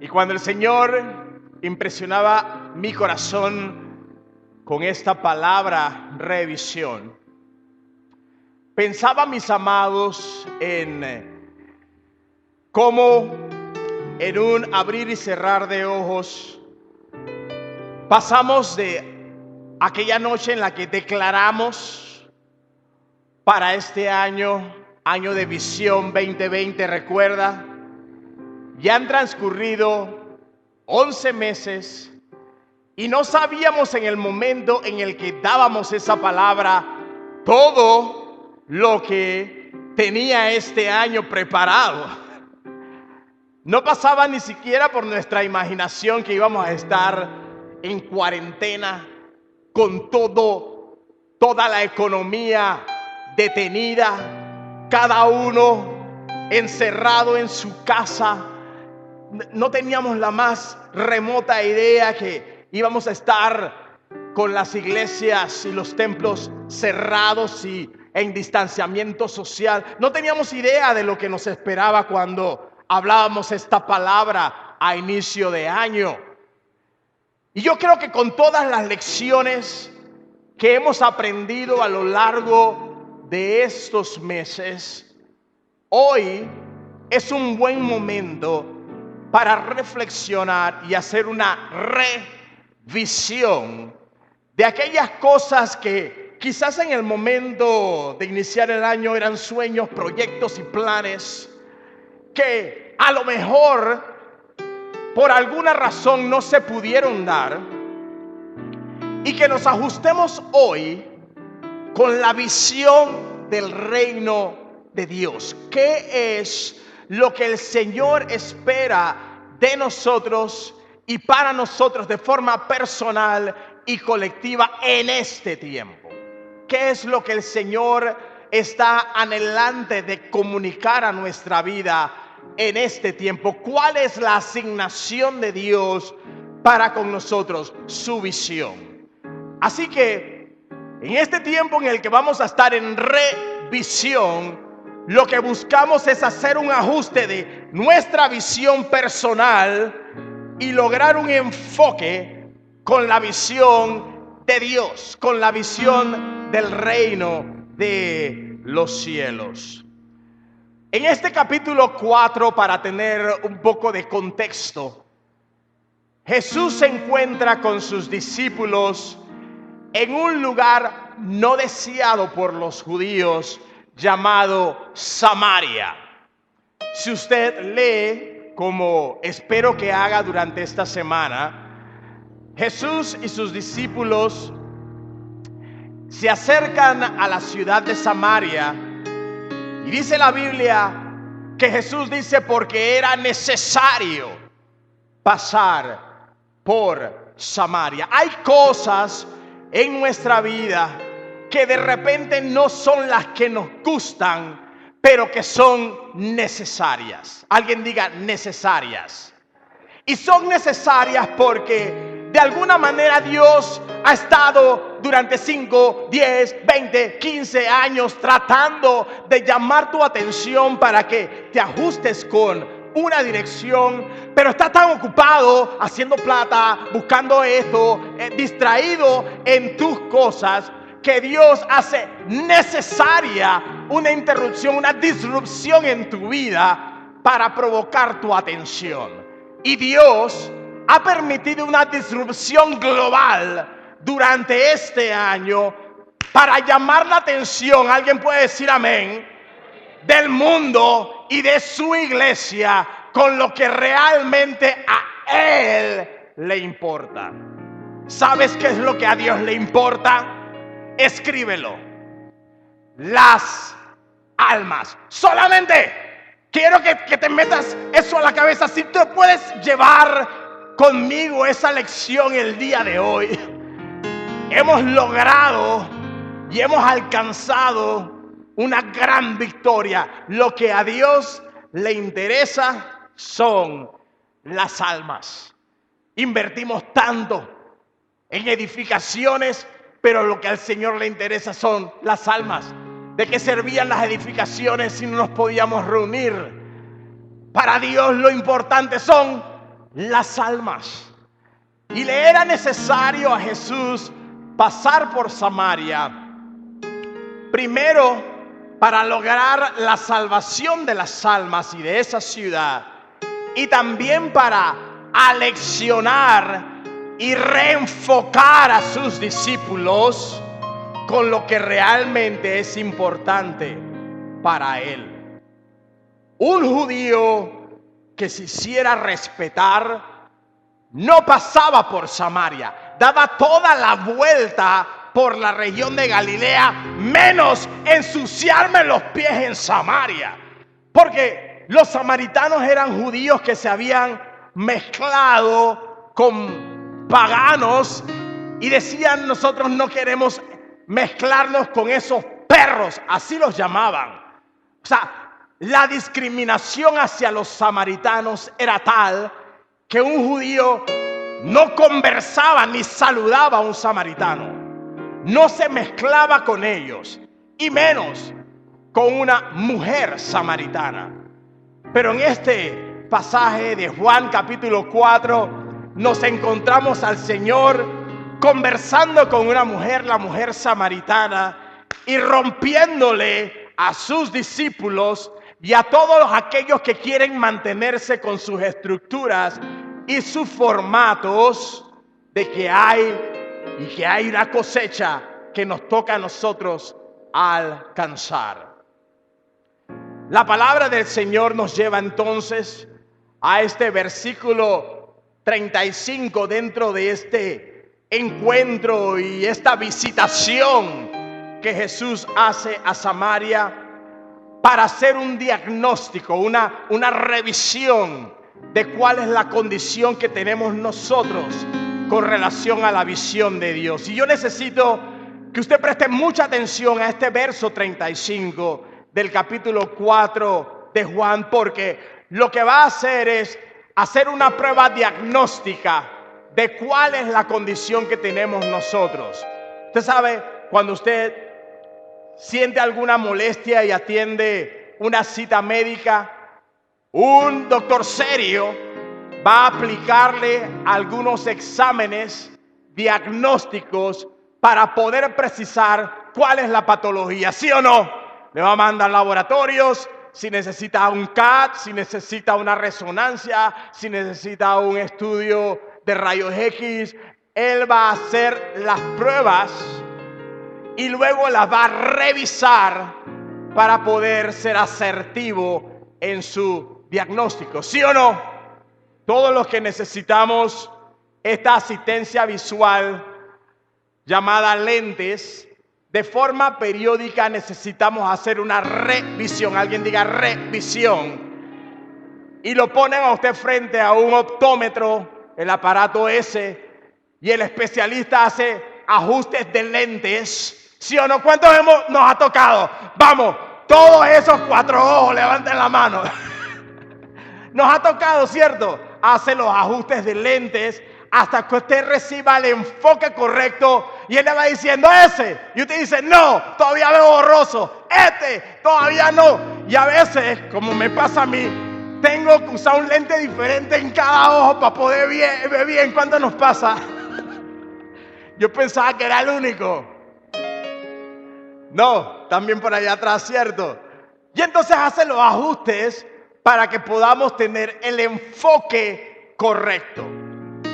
Y cuando el Señor impresionaba mi corazón con esta palabra revisión, pensaba, mis amados, en cómo en un abrir y cerrar de ojos pasamos de aquella noche en la que declaramos para este año de visión 2020, recuerda. Ya han transcurrido 11 meses y no sabíamos en el momento en el que dábamos esa palabra todo lo que tenía este año preparado. No pasaba ni siquiera por nuestra imaginación que íbamos a estar en cuarentena con toda la economía detenida, cada uno encerrado en su casa. No teníamos la más remota idea que íbamos a estar con las iglesias y los templos cerrados y en distanciamiento social. No teníamos idea de lo que nos esperaba cuando hablábamos esta palabra a inicio de año. Y yo creo que con todas las lecciones que hemos aprendido a lo largo de estos meses, hoy es un buen momento para reflexionar y hacer una revisión de aquellas cosas que quizás en el momento de iniciar el año eran sueños, proyectos y planes que a lo mejor por alguna razón no se pudieron dar, y que nos ajustemos hoy con la visión del reino de Dios. ¿Qué es lo que el Señor espera de nosotros y para nosotros de forma personal y colectiva en este tiempo? ¿Qué es lo que el Señor está anhelante de comunicar a nuestra vida en este tiempo? ¿Cuál es la asignación de Dios para con nosotros? Su visión. Así que en este tiempo en el que vamos a estar en revisión, lo que buscamos es hacer un ajuste de nuestra visión personal y lograr un enfoque con la visión de Dios, con la visión del reino de los cielos. En este capítulo 4, para tener un poco de contexto, Jesús se encuentra con sus discípulos en un lugar no deseado por los judíos llamado Samaria. Si usted lee, como espero que haga durante esta semana, Jesús y sus discípulos se acercan a la ciudad de Samaria y dice la Biblia que Jesús dice porque era necesario pasar por Samaria. Hay cosas en nuestra vida que de repente no son las que nos gustan, pero que son necesarias. Alguien diga necesarias. Y son necesarias porque de alguna manera Dios ha estado durante 5, 10, 20, 15 años tratando de llamar tu atención para que te ajustes con una dirección, pero está tan ocupado haciendo plata, buscando esto, distraído en tus cosas, que Dios hace necesaria una interrupción, una disrupción en tu vida para provocar tu atención. Y Dios ha permitido una disrupción global durante este año para llamar la atención, alguien puede decir amén, del mundo y de su iglesia con lo que realmente a Él le importa. ¿Sabes qué es lo que a Dios le importa? Escríbelo. Las almas. Solamente quiero que te metas eso a la cabeza. Si tú puedes llevar conmigo esa lección el día de hoy. Hemos logrado y hemos alcanzado una gran victoria. Lo que a Dios le interesa son las almas. Invertimos tanto en edificaciones, pero lo que al Señor le interesa son las almas. ¿De qué servían las edificaciones si no nos podíamos reunir? Para Dios lo importante son las almas. Y le era necesario a Jesús pasar por Samaria, primero para lograr la salvación de las almas y de esa ciudad, y también para aleccionar y reenfocar a sus discípulos con lo que realmente es importante para él. Un judío que se hiciera respetar no pasaba por Samaria, daba toda la vuelta por la región de Galilea, menos ensuciarme los pies en Samaria, porque los samaritanos eran judíos que se habían mezclado con paganos y decían: nosotros no queremos mezclarnos con esos perros, así los llamaban. O sea, la discriminación hacia los samaritanos era tal que un judío no conversaba ni saludaba a un samaritano, no se mezclaba con ellos, y menos con una mujer samaritana. Pero en este pasaje de Juan capítulo 4 nos encontramos al Señor conversando con una mujer, la mujer samaritana, y rompiéndole a sus discípulos y a todos aquellos que quieren mantenerse con sus estructuras y sus formatos, de que hay una cosecha que nos toca a nosotros alcanzar. La palabra del Señor nos lleva entonces a este versículo 35 dentro de este encuentro y esta visitación que Jesús hace a Samaria para hacer un diagnóstico, una revisión de cuál es la condición que tenemos nosotros con relación a la visión de Dios. Y yo necesito que usted preste mucha atención a este verso 35 del capítulo 4 de Juan, porque lo que va a hacer es hacer una prueba diagnóstica de cuál es la condición que tenemos nosotros. Usted sabe, cuando usted siente alguna molestia y atiende una cita médica, un doctor serio va a aplicarle algunos exámenes diagnósticos para poder precisar cuál es la patología, ¿sí o no? Le va a mandar laboratorios, si necesita un CAT, si necesita una resonancia, si necesita un estudio de rayos X. Él va a hacer las pruebas y luego las va a revisar para poder ser asertivo en su diagnóstico, ¿sí o no? Todos los que necesitamos esta asistencia visual llamada lentes, de forma periódica necesitamos hacer una revisión. Alguien diga revisión. Y lo ponen a usted frente a un optómetro, el aparato ese, y el especialista hace ajustes de lentes. ¿Sí o no? ¿Cuántos nos ha tocado? Vamos, todos esos 4 ojos, levanten la mano. Nos ha tocado, ¿cierto? Hace los ajustes de lentes hasta que usted reciba el enfoque correcto y él le va diciendo ese. Y usted dice, no, todavía veo borroso. Este, todavía no. Y a veces, como me pasa a mí, tengo que usar un lente diferente en cada ojo para poder ver bien. ¿Cuánto nos pasa? Yo pensaba que era el único. No, también por allá atrás, ¿cierto? Y entonces hace los ajustes para que podamos tener el enfoque correcto.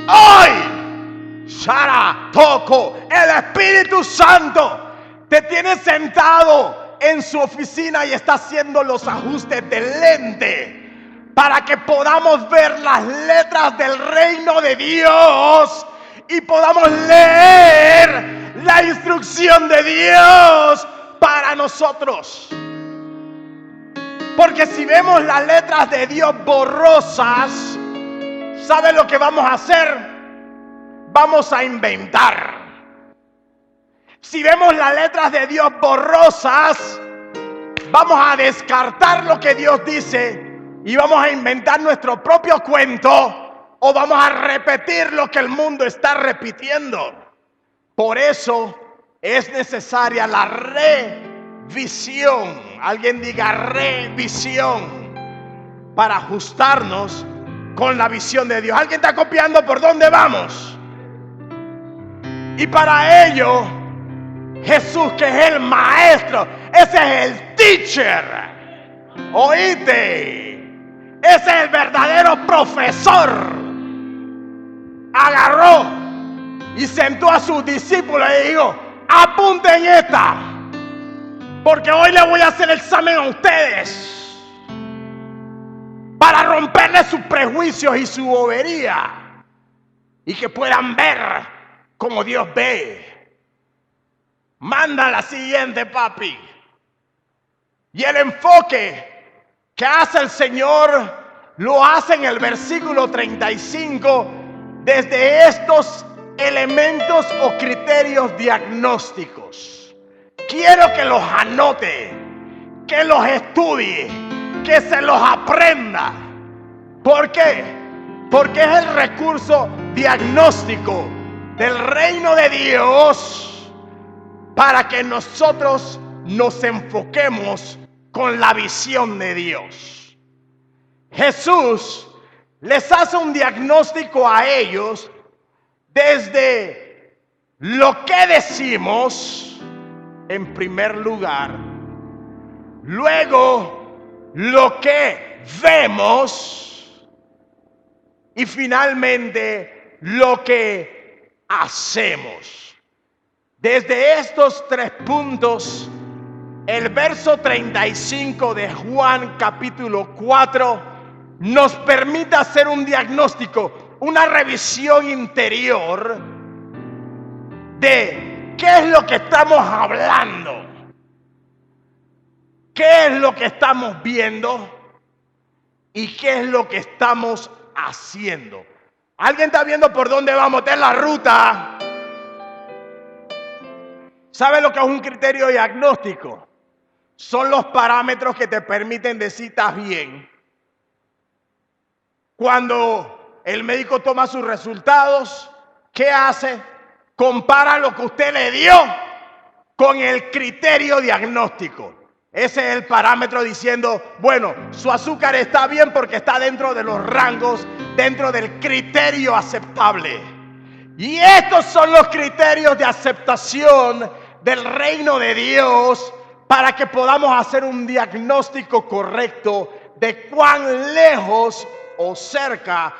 Hoy, Shara, Toco, el Espíritu Santo te tiene sentado en su oficina y está haciendo los ajustes del lente para que podamos ver las letras del reino de Dios y podamos leer la instrucción de Dios para nosotros. Porque si vemos las letras de Dios borrosas, ¿sabe lo que vamos a hacer? Vamos a inventar. Si vemos las letras de Dios borrosas, vamos a descartar lo que Dios dice y vamos a inventar nuestro propio cuento o vamos a repetir lo que el mundo está repitiendo. Por eso es necesaria la revisión. Alguien diga revisión, para ajustarnos con la visión de Dios. ¿Alguien está copiando por dónde vamos? Y para ello, Jesús, que es el maestro, ese es el teacher. Oíste, ese es el verdadero profesor. Agarró y sentó a sus discípulos y dijo: apunten esta, porque hoy le voy a hacer el examen a ustedes para romperle sus prejuicios y su bobería, y que puedan ver como Dios ve. Manda la siguiente, papi. Y el enfoque que hace el Señor lo hace en el versículo 35 desde estos elementos o criterios diagnósticos. Quiero que los anote, que los estudie, que se los aprenda. ¿Por qué? Porque es el recurso diagnóstico del reino de Dios para que nosotros nos enfoquemos con la visión de Dios. Jesús les hace un diagnóstico a ellos desde lo que decimos en primer lugar, luego lo que vemos y finalmente lo que hacemos. Desde estos 3 puntos, el verso 35 de Juan capítulo 4 nos permite hacer un diagnóstico, una revisión interior de qué es lo que estamos hablando, qué es lo que estamos viendo y qué es lo que estamos haciendo. ¿Alguien está viendo por dónde vamos? Esta es la ruta. ¿Sabe lo que es un criterio diagnóstico? Son los parámetros que te permiten decir estás bien. Cuando el médico toma sus resultados, ¿qué hace? Compara lo que usted le dio con el criterio diagnóstico. Ese es el parámetro diciendo, bueno, su azúcar está bien porque está dentro de los rangos, dentro del criterio aceptable. Y estos son los criterios de aceptación del reino de Dios para que podamos hacer un diagnóstico correcto de cuán lejos o cerca,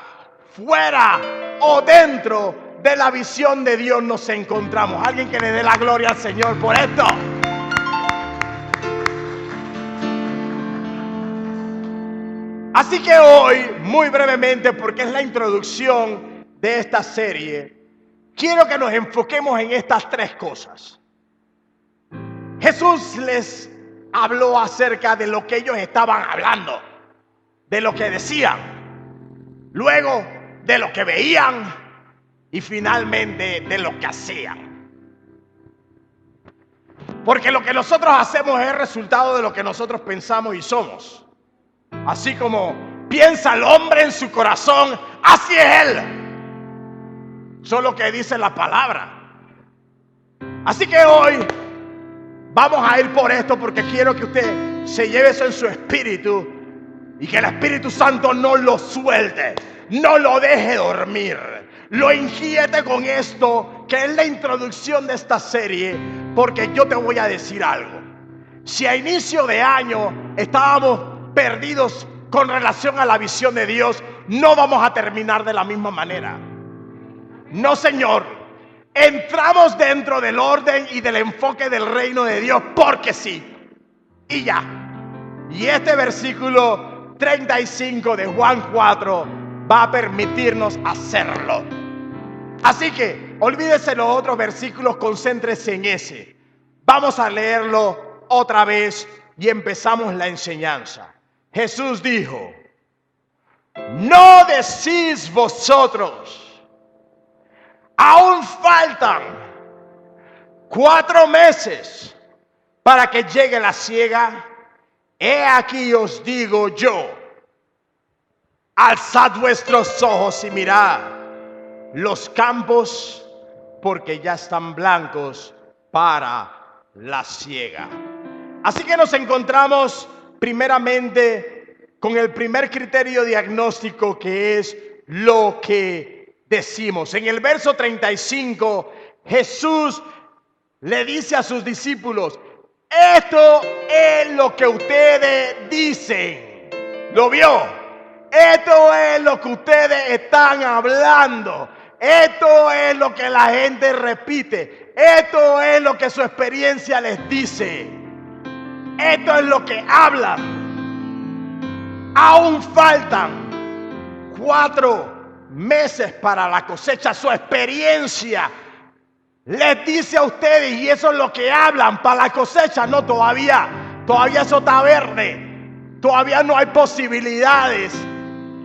fuera o dentro de la visión de Dios nos encontramos. Alguien que le dé la gloria al Señor por esto. Así que hoy, muy brevemente, porque es la introducción de esta serie, quiero que nos enfoquemos en estas 3 cosas. Jesús les habló acerca de lo que ellos estaban hablando, de lo que decían, luego de lo que veían y finalmente de lo que hacían. Porque lo que nosotros hacemos es el resultado de lo que nosotros pensamos y somos. Así como piensa el hombre en su corazón, así es él. Eso es lo que dice la palabra. Así que hoy vamos a ir por esto porque quiero que usted se lleve eso en su espíritu y que el Espíritu Santo no lo suelte, no lo deje dormir, lo inquiete con esto que es la introducción de esta serie, porque yo te voy a decir algo. Si a inicio de año estábamos perdidos con relación a la visión de Dios, no vamos a terminar de la misma manera. No, señor. Entramos dentro del orden y del enfoque del reino de Dios porque sí. Y ya. Y este versículo 35 de Juan 4 va a permitirnos hacerlo. Así que olvídese los otros versículos, concéntrese en ese. Vamos a leerlo otra vez y empezamos la enseñanza. Jesús dijo: ¿no decís vosotros, aún faltan 4 meses para que llegue la siega? He aquí os digo yo, alzad vuestros ojos y mirad los campos, porque ya están blancos para la siega. Así que nos encontramos primeramente con el primer criterio diagnóstico, que es lo que decimos. En el verso 35, Jesús le dice a sus discípulos: esto es lo que ustedes dicen. ¿Lo vio? Esto es lo que ustedes están hablando. Esto es lo que la gente repite. Esto es lo que su experiencia les dice. Esto es lo que hablan. Aún faltan 4 meses para la cosecha. Su experiencia les dice a ustedes, y eso es lo que hablan para la cosecha. No, todavía eso está verde. Todavía no hay posibilidades.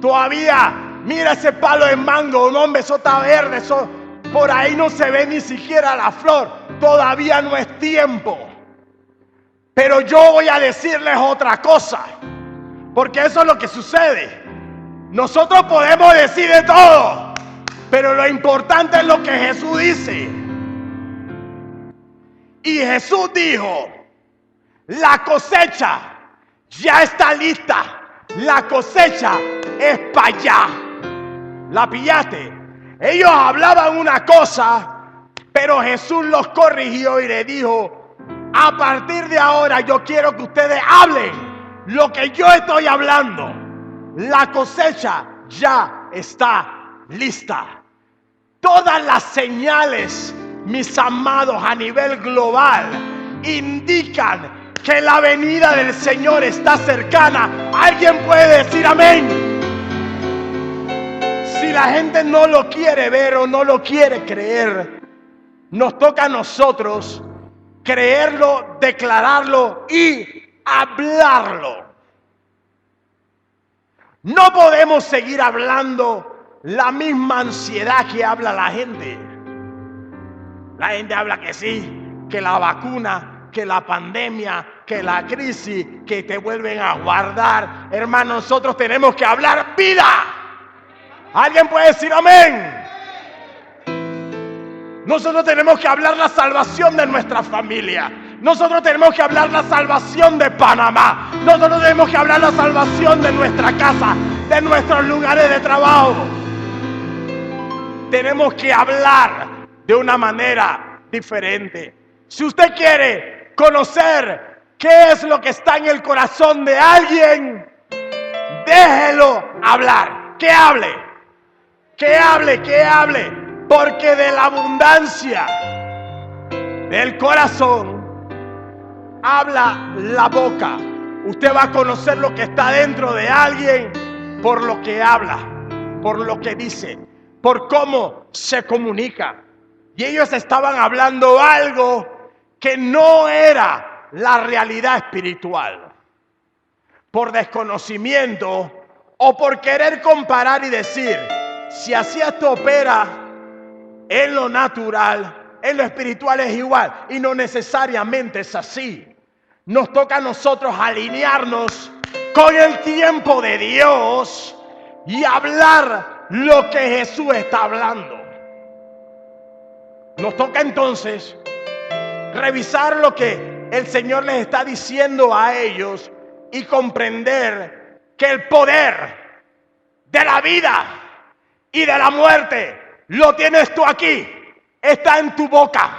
Todavía, mira ese palo de mango, no, hombre, eso está verde, eso por ahí no se ve ni siquiera la flor. Todavía no es tiempo. Pero yo voy a decirles otra cosa, porque eso es lo que sucede. Nosotros podemos decir de todo, pero lo importante es lo que Jesús dice. Y Jesús dijo: la cosecha ya está lista. La cosecha es para allá. ¿La pillaste? Ellos hablaban una cosa, pero Jesús los corrigió y les dijo: a partir de ahora yo quiero que ustedes hablen lo que yo estoy hablando. La cosecha ya está lista. Todas las señales, mis amados, a nivel global indican que la venida del Señor está cercana. ¿Alguien puede decir amén? Si la gente no lo quiere ver o no lo quiere creer, nos toca a nosotros creerlo, declararlo y hablarlo. No podemos seguir hablando la misma ansiedad que habla la gente. La gente habla que sí, que la vacuna, que la pandemia, que la crisis, que te vuelven a guardar. Hermano, nosotros tenemos que hablar vida. ¿Alguien puede decir amén? Nosotros tenemos que hablar la salvación de nuestra familia. Nosotros tenemos que hablar la salvación de Panamá. Nosotros tenemos que hablar la salvación de nuestra casa, de nuestros lugares de trabajo. Tenemos que hablar de una manera diferente. Si usted quiere conocer qué es lo que está en el corazón de alguien, déjelo hablar. Que hable. Que hable, que hable. Porque de la abundancia del corazón habla la boca. Usted va a conocer lo que está dentro de alguien por lo que habla, por lo que dice, por cómo se comunica. Y ellos estaban hablando algo que no era la realidad espiritual. Por desconocimiento o por querer comparar y decir: si así esto opera en lo natural, en lo espiritual es igual. Y no necesariamente es así. Nos toca a nosotros alinearnos con el tiempo de Dios y hablar lo que Jesús está hablando. Nos toca entonces revisar lo que el Señor les está diciendo a ellos y comprender que el poder de la vida y de la muerte lo tienes tú aquí, está en tu boca.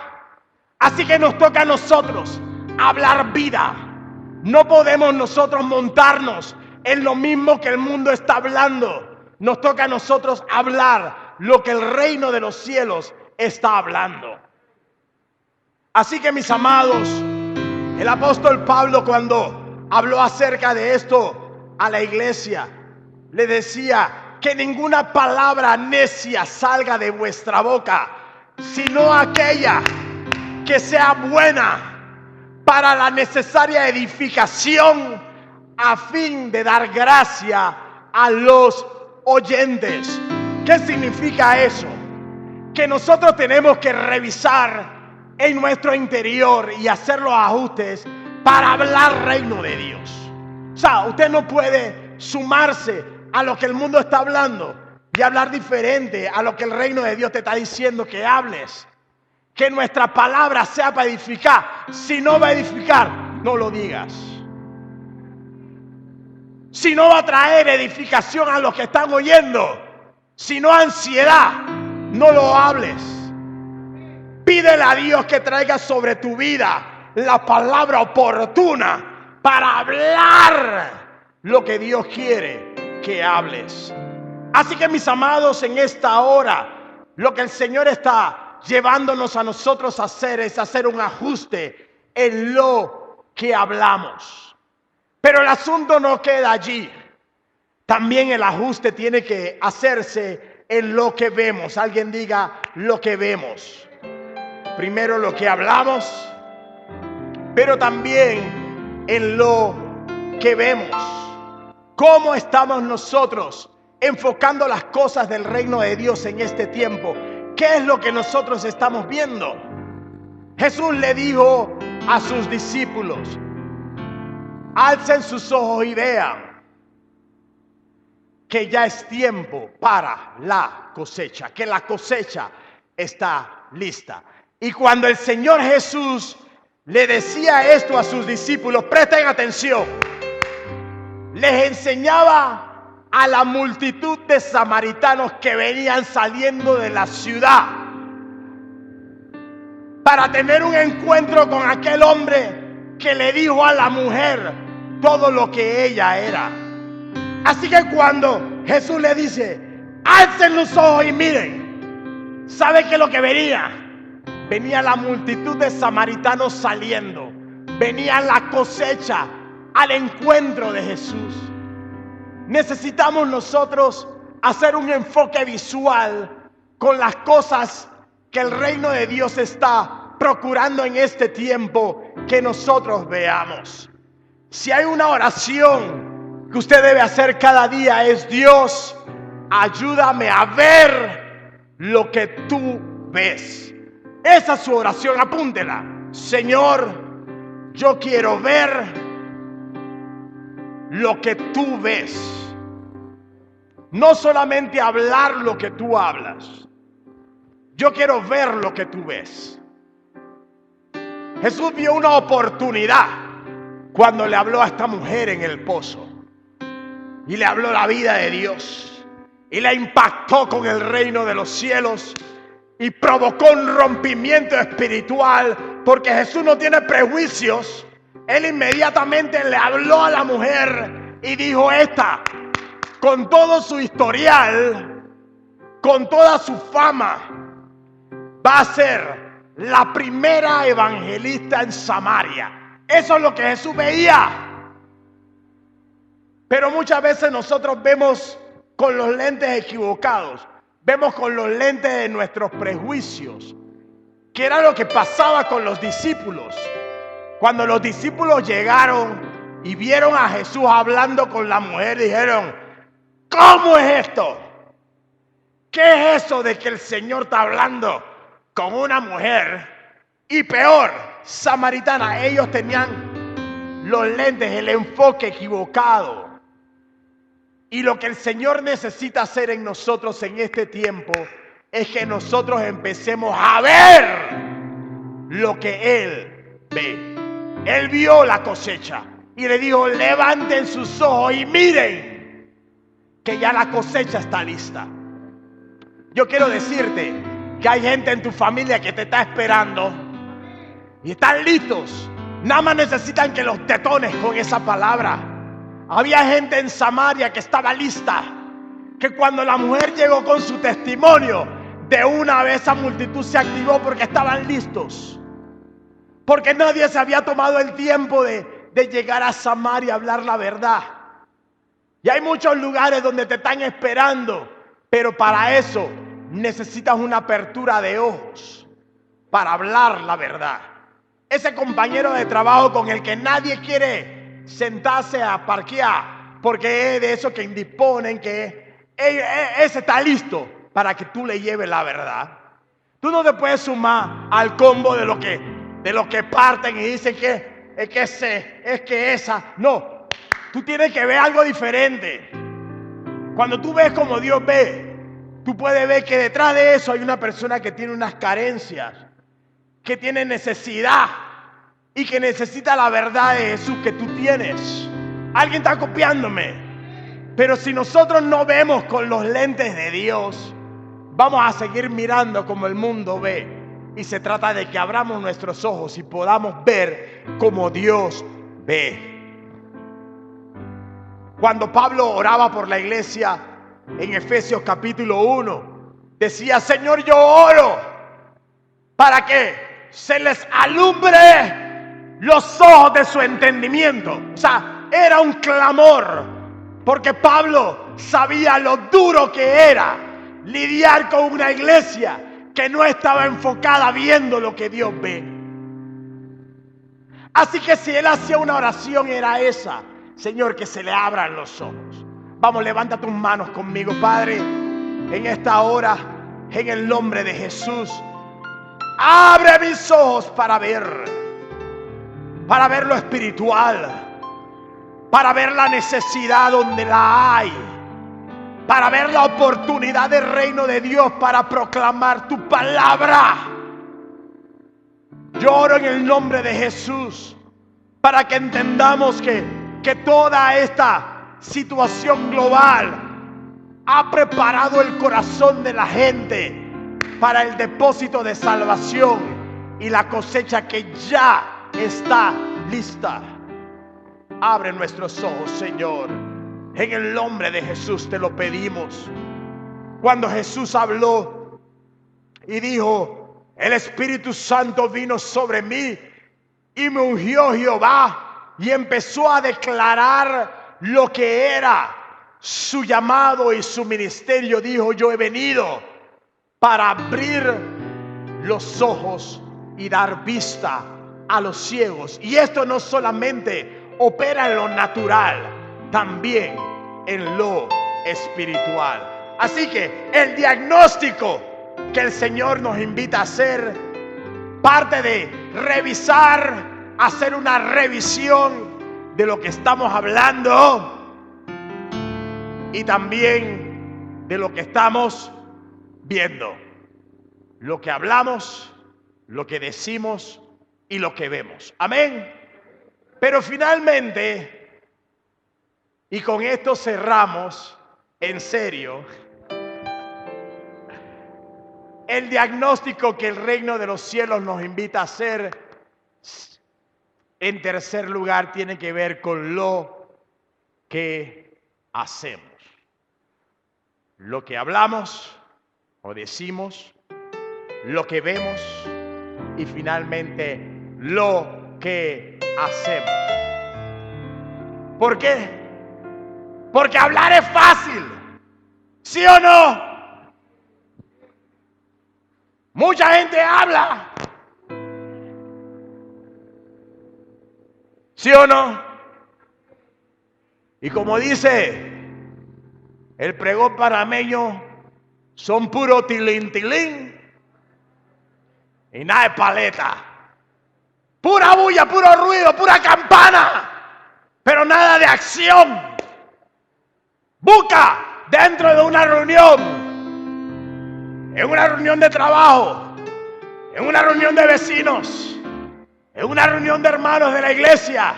Así que nos toca a nosotros hablar vida. No podemos nosotros montarnos en lo mismo que el mundo está hablando. Nos toca a nosotros hablar lo que el reino de los cielos está hablando. Así que, mis amados, el apóstol Pablo, cuando habló acerca de esto a la iglesia, le decía que ninguna palabra necia salga de vuestra boca, sino aquella que sea buena para la necesaria edificación, a fin de dar gracia a los oyentes. ¿Qué significa eso? Que nosotros tenemos que revisar en nuestro interior y hacer los ajustes para hablar reino de Dios. O sea, usted no puede sumarse a lo que el mundo está hablando y hablar diferente a lo que el reino de Dios te está diciendo que hables. Que nuestra palabra sea para edificar. Si no va a edificar, no lo digas. si no va a traer edificación a los que están oyendo, sino ansiedad, no lo hables. Pídele a Dios que traiga sobre tu vida la palabra oportuna para hablar lo que Dios quiere que hables. Así que, mis amados, en esta hora, lo que el Señor está llevándonos a nosotros a hacer es hacer un ajuste en lo que hablamos. Pero el asunto no queda allí. También el ajuste tiene que hacerse en lo que vemos. Alguien diga lo que vemos. Primero lo que hablamos, pero también en lo que vemos. ¿Cómo estamos nosotros enfocando las cosas del reino de Dios en este tiempo? ¿Qué es lo que nosotros estamos viendo? Jesús le dijo a sus discípulos: alcen sus ojos y vean que ya es tiempo para la cosecha, que la cosecha está lista. Y cuando el Señor Jesús le decía esto a sus discípulos, presten atención, les enseñaba a la multitud de samaritanos que venían saliendo de la ciudad para tener un encuentro con aquel hombre que le dijo a la mujer todo lo que ella era. Así que cuando Jesús le dice, alcen los ojos y miren, ¿sabe qué es lo que venía? Venía la multitud de samaritanos saliendo. Venía la cosecha al encuentro de Jesús. Necesitamos nosotros hacer un enfoque visual con las cosas que el reino de Dios está procurando en este tiempo que nosotros veamos. Si hay una oración que usted debe hacer cada día es: Dios, ayúdame a ver lo que tú ves. Esa es su oración, apúntela. Señor, yo quiero ver lo que tú ves. No solamente hablar lo que tú hablas. Yo quiero ver lo que tú ves. Jesús vio una oportunidad cuando le habló a esta mujer en el pozo. Y le habló la vida de Dios. Y la impactó con el reino de los cielos. Y provocó un rompimiento espiritual, porque Jesús no tiene prejuicios. Él inmediatamente le habló a la mujer y dijo: esta, con todo su historial, con toda su fama, va a ser la primera evangelista en Samaria. Eso es lo que Jesús veía. Pero muchas veces nosotros vemos con los lentes equivocados. Vemos con los lentes de nuestros prejuicios, que era lo que pasaba con los discípulos. Cuando los discípulos llegaron y vieron a Jesús hablando con la mujer, dijeron: ¿cómo es esto? ¿Qué es eso de que el Señor está hablando con una mujer? Y peor, samaritana. Ellos tenían los lentes, el enfoque equivocado. Y lo que el Señor necesita hacer en nosotros en este tiempo es que nosotros empecemos a ver lo que Él ve. Él vio la cosecha y le dijo: levanten sus ojos y miren que ya la cosecha está lista. Yo quiero decirte que hay gente en tu familia que te está esperando y están listos. Nada más necesitan que los detones con esa palabra. Había gente en Samaria que estaba lista, que cuando la mujer llegó con su testimonio, de una vez esa multitud se activó porque estaban listos. Porque nadie se había tomado el tiempo de llegar a Samaria a hablar la verdad. Y hay muchos lugares donde te están esperando, pero para eso necesitas una apertura de ojos para hablar la verdad. Ese compañero de trabajo con el que nadie quiere sentarse a parquear, porque es de esos que indisponen, que ese está listo para que tú le lleves la verdad. Tú no te puedes sumar al combo de lo que parten y dicen que es que esa. No, tú tienes que ver algo diferente. Cuando tú ves como Dios ve, tú puedes ver que detrás de eso hay una persona que tiene unas carencias, que tiene necesidad y que necesita la verdad de Jesús que tú tienes. Alguien está copiándome. Pero si nosotros no vemos con los lentes de Dios, vamos a seguir mirando como el mundo ve. Y se trata de que abramos nuestros ojos y podamos ver como Dios ve. Cuando Pablo oraba por la iglesia en Efesios capítulo 1, decía: Señor, yo oro para que se les alumbre los ojos de su entendimiento. O sea, era un clamor, porque Pablo sabía lo duro que era lidiar con una iglesia que no estaba enfocada viendo lo que Dios ve. Así que si él hacía una oración, era esa: Señor, que se le abran los ojos. Vamos, levanta tus manos conmigo, Padre, en esta hora, en el nombre de Jesús. Abre mis ojos para ver lo espiritual, para ver la necesidad donde la hay, para ver la oportunidad del reino de Dios, para proclamar tu palabra. Yo oro en el nombre de Jesús para que entendamos que toda esta situación global ha preparado el corazón de la gente para el depósito de salvación y la cosecha que ya está lista. Abre nuestros ojos, Señor. En el nombre de Jesús te lo pedimos. Cuando Jesús habló y dijo: el Espíritu Santo vino sobre mí y me ungió Jehová, y empezó a declarar lo que era su llamado y su ministerio, dijo: yo he venido para abrir los ojos y dar vista a los ciegos. Y esto no solamente opera en lo natural, también en lo espiritual. Así que el diagnóstico que el Señor nos invita a hacer parte de revisar, hacer una revisión de lo que estamos hablando y también de lo que estamos viendo, lo que hablamos, lo que decimos y lo que vemos. Amén. Pero finalmente, y con esto cerramos en serio, el diagnóstico que el reino de los cielos nos invita a hacer, en tercer lugar, tiene que ver con lo que hacemos. Lo que hablamos o decimos, lo que vemos y finalmente lo que hacemos. ¿Por qué? Porque hablar es fácil, ¿sí o no? Mucha gente habla, ¿sí o no? Y como dice el pregón panameño, son puro tilín tilín y nada de paleta. Pura bulla, puro ruido, pura campana, pero nada de acción. Busca dentro de una reunión, en una reunión de trabajo, en una reunión de vecinos, en una reunión de hermanos de la iglesia,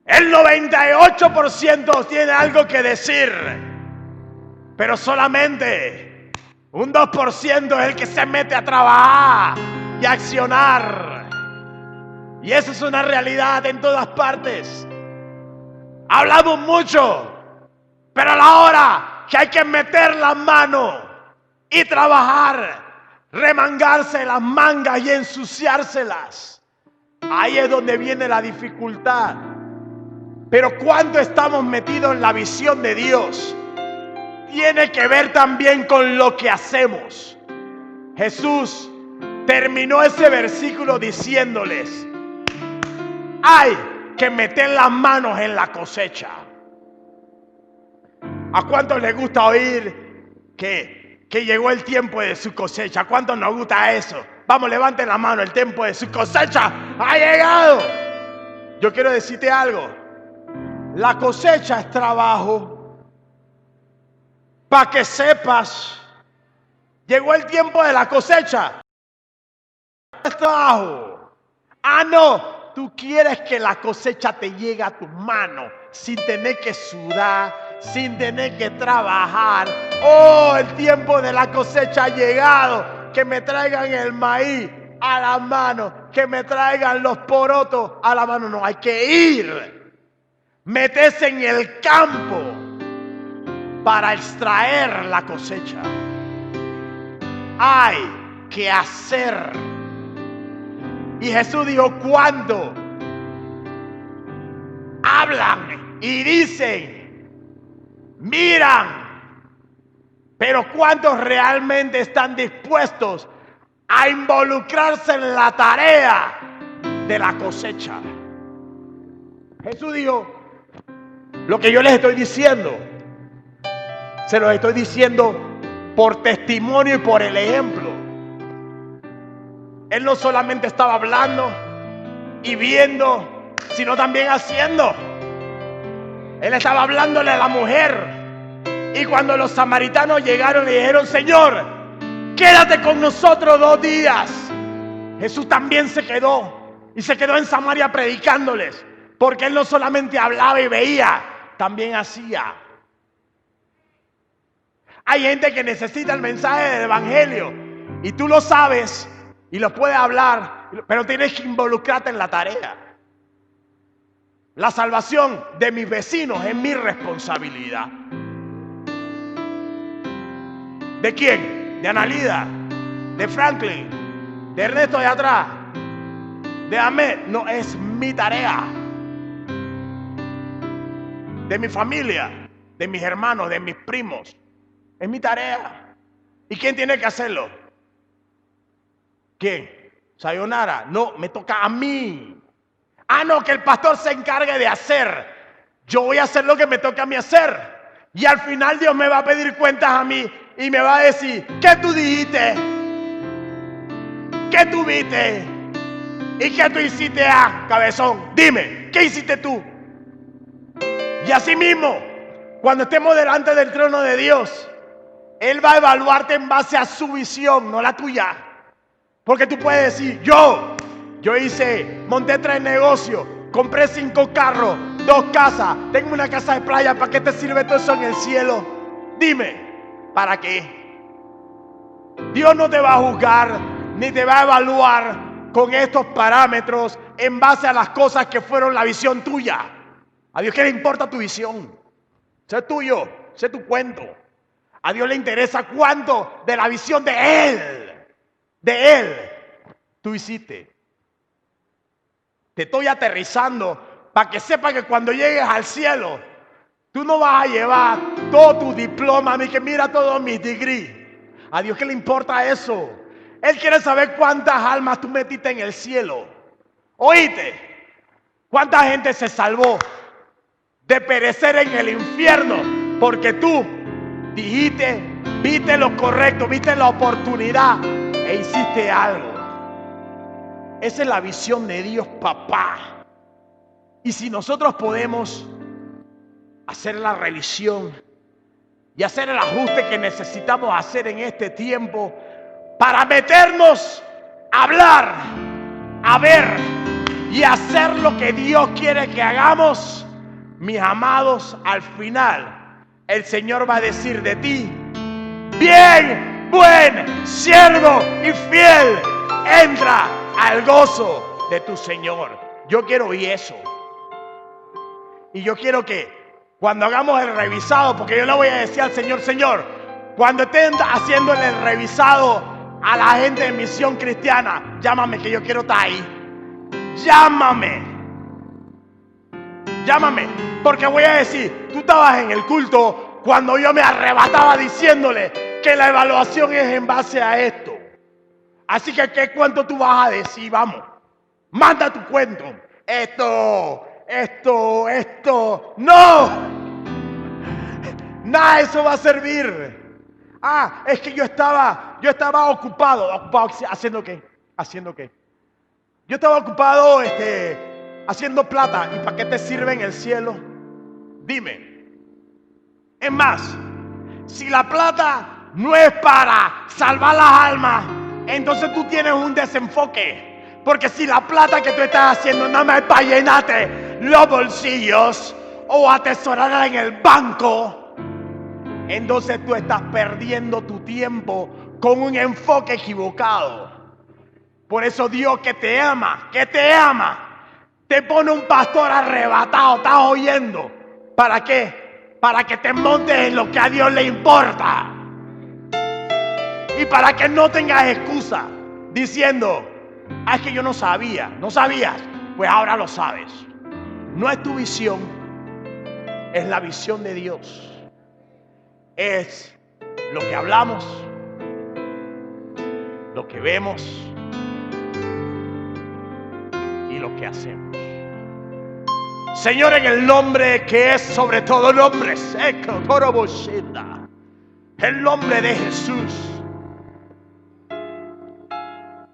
el 98% tiene algo que decir, pero solamente un 2% es el que se mete a trabajar y a accionar. Y eso es una realidad en todas partes. Hablamos mucho, pero a la hora que hay que meter la mano y trabajar, remangarse las mangas y ensuciárselas, ahí es donde viene la dificultad. Pero cuánto estamos metidos en la visión de Dios tiene que ver también con lo que hacemos. Jesús terminó ese versículo diciéndoles: hay que meter las manos en la cosecha. ¿A cuántos les gusta oír que llegó el tiempo de su cosecha? ¿A cuántos nos gusta eso? Vamos, levanten la mano, el tiempo de su cosecha ha llegado. Yo quiero decirte algo. La cosecha es trabajo. Para que sepas, llegó el tiempo de la cosecha. Es trabajo. Ah, no, tú quieres que la cosecha te llegue a tu mano sin tener que sudar, sin tener que trabajar. Oh, el tiempo de la cosecha ha llegado. Que me traigan el maíz a la mano, que me traigan los porotos a la mano. No, hay que ir, meterse en el campo para extraer la cosecha. Hay que hacer. Y Jesús dijo, cuando hablan y dicen, miran, pero ¿cuántos realmente están dispuestos a involucrarse en la tarea de la cosecha? Jesús dijo, lo que yo les estoy diciendo, se los estoy diciendo por testimonio y por el ejemplo. Él no solamente estaba hablando y viendo, sino también haciendo. Él estaba hablándole a la mujer. Y cuando los samaritanos llegaron le dijeron, Señor, quédate con nosotros 2 días. Jesús también se quedó. Y se quedó en Samaria predicándoles. Porque Él no solamente hablaba y veía, también hacía. Hay gente que necesita el mensaje del evangelio. Y tú lo sabes y lo puedes hablar, pero tienes que involucrarte en la tarea. La salvación de mis vecinos es mi responsabilidad. ¿De quién? De Analida, de Franklin, de Ernesto de atrás, de Ahmed. No, es mi tarea. De mi familia, de mis hermanos, de mis primos. Es mi tarea. ¿Y quién tiene que hacerlo? ¿Quién? Sayonara. No, me toca a mí. Ah, no, que el pastor se encargue de hacer. Yo voy a hacer lo que me toca a mí hacer. Y al final Dios me va a pedir cuentas a mí y me va a decir, ¿qué tú dijiste? ¿Qué tú viste? ¿Y qué tú hiciste, cabezón? Dime, ¿qué hiciste tú? Y así mismo, cuando estemos delante del trono de Dios, Él va a evaluarte en base a su visión, no la tuya. Porque tú puedes decir, yo monté 3 negocios, compré 5 carros, 2 casas, tengo una casa de playa. ¿Para qué te sirve todo eso en el cielo? Dime, ¿para qué? Dios no te va a juzgar ni te va a evaluar con estos parámetros en base a las cosas que fueron la visión tuya. A Dios, ¿qué le importa tu visión? Sé tuyo, sé tu cuento. A Dios le interesa cuánto de la visión de Él, tú hiciste. Te estoy aterrizando para que sepa que cuando llegues al cielo, tú no vas a llevar todo tu diploma ni que mira todos mis degrees. A Dios, ¿qué le importa eso? Él quiere saber cuántas almas tú metiste en el cielo. ¿Oíste? ¿Cuánta gente se salvó de perecer en el infierno? Porque tú dijiste, viste lo correcto, viste la oportunidad e hiciste algo. Esa es la visión de Dios, papá. Y si nosotros podemos hacer la revisión y hacer el ajuste que necesitamos hacer en este tiempo para meternos a hablar, a ver y hacer lo que Dios quiere que hagamos, mis amados, al final el Señor va a decir de ti, bien, buen siervo y fiel, entra al gozo de tu Señor. Yo quiero oír eso. Y yo quiero que cuando hagamos el revisado, porque yo le voy a decir al Señor, Señor, cuando estén haciendo el revisado a la gente de Misión Cristiana, llámame que yo quiero estar ahí. Llámame, porque voy a decir, tú estabas en el culto cuando yo me arrebataba diciéndole que la evaluación es en base a esto. Así que, ¿qué cuento tú vas a decir? Vamos, manda tu cuento. Esto, no. Nada de eso va a servir. Ah, es que yo estaba ocupado. ¿Haciendo qué? Yo estaba ocupado haciendo plata. ¿Y para qué te sirve en el cielo? Dime. Es más, si la plata no es para salvar las almas, entonces tú tienes un desenfoque. Porque si la plata que tú estás haciendo nada más es para llenarte los bolsillos o atesorarla en el banco, entonces tú estás perdiendo tu tiempo con un enfoque equivocado. Por eso Dios que te ama, te pone un pastor arrebatado, ¿estás oyendo? ¿Para qué? Para que te montes en lo que a Dios le importa. Y para que no tengas excusa diciendo, es que yo no sabía. ¿No sabías? Pues ahora lo sabes. No es tu visión, es la visión de Dios. Es lo que hablamos, lo que vemos y lo que hacemos. Señor, en el nombre que es sobre todo nombres, el nombre de Jesús,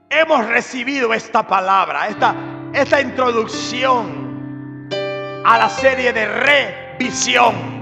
hemos recibido esta palabra, esta introducción a la serie de revisión.